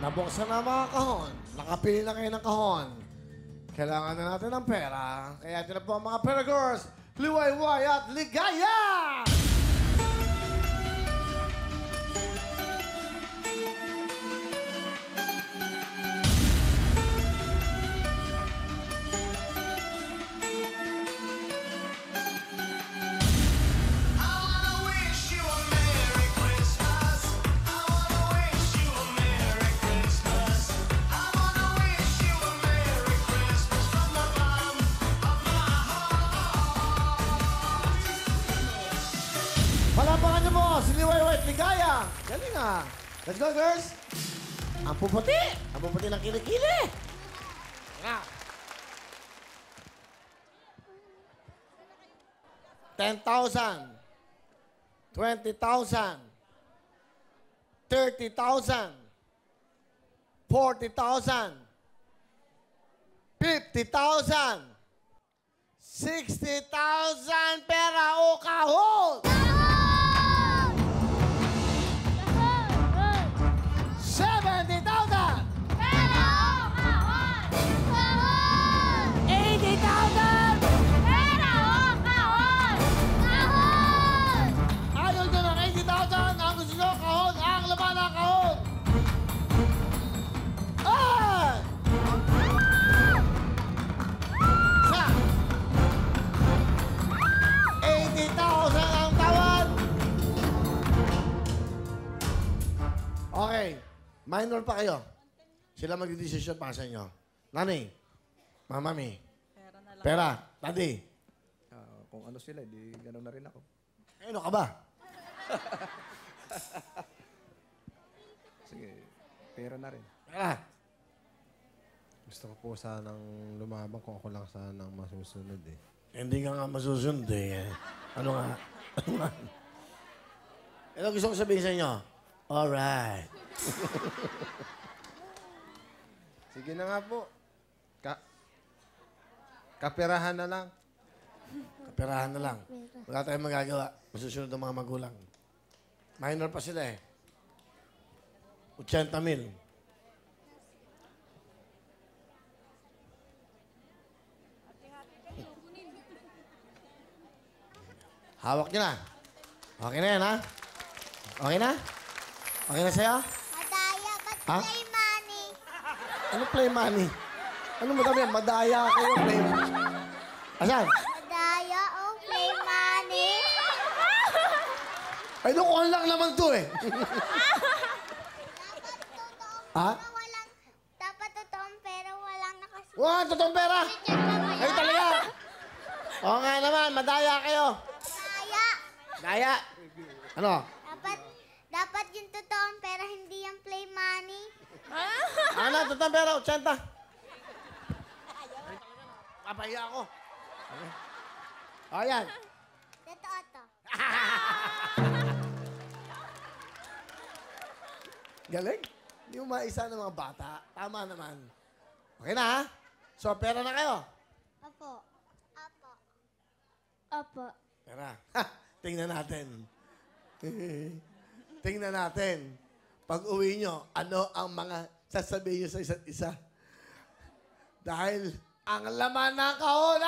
Nabuksan na mga kahon. Nakapili na kayo ng kahon. Kailangan na natin ng pera. Kaya ito na po ang mga pera girls. Liwayway at ligaya! Palapakan niyo mo, si Liwayway at Ligaya. Galing ah. Let's go, girls. Ang puputi. Ang puputi ng kilikili. Nga. 10,000. 20,000. 30,000. 40,000. 50,000. 60,000 pera o kahon! 70,000! 80,000! Ayaw nyo ng 80,000! Ang gusto nyo, kahon! Ang laman ng kahon! Ay! Sa 80,000 ang tawad! Okay. Minor pa kayo. Sila magdidesisyon para sa inyo. Nani, mamami, Pera na lang. pera, daddy. Kung ano sila, di gano'n na rin ako. Ano ka ba? Sige, pera na rin. Pera. Gusto ko po sanang lumabang kung ako lang sanang masusunod eh. Hindi ka nga masusunod eh. Ano nga? Ano nga? Ano gusto ko sabihin sa inyo? Alright. Sige na nga po. Kaperahan na lang. Kaperahan na lang. Wala tayong magagawa. Masusunod ang mga magulang. Minor pa sila eh. 80,000. Hawak niyo na. Okay na yan, ha? Okay na? Okay na sa'yo? Madaya, ba't Ha? play money? Ano play money? Ano mo sabihin? Madaya kayo, play money. Asan? Madaya, oh, play money. Ay, lokohan lang naman to eh. Ha? Dapat totoong pera, walang nakasulat. Wow, totoong pera! Ay, talaga! Oo nga naman, madaya kayo. Madaya. Daya. Ano? Dapat yung totoong pera, hindi yung play money. Ano, totoong pera, 80. Papahiya ako. O, yan. Totoo to. Galing. Hindi mo maisa ng mga bata. Tama naman. Okay na, ha? So, pera na kayo. Opo. Opo. Opo. Pera. Ha! Tingnan natin. Tingnan natin. Pag uwi nyo, ano ang mga sasabihin nyo sa isa't isa? Dahil ang laman ng kahon,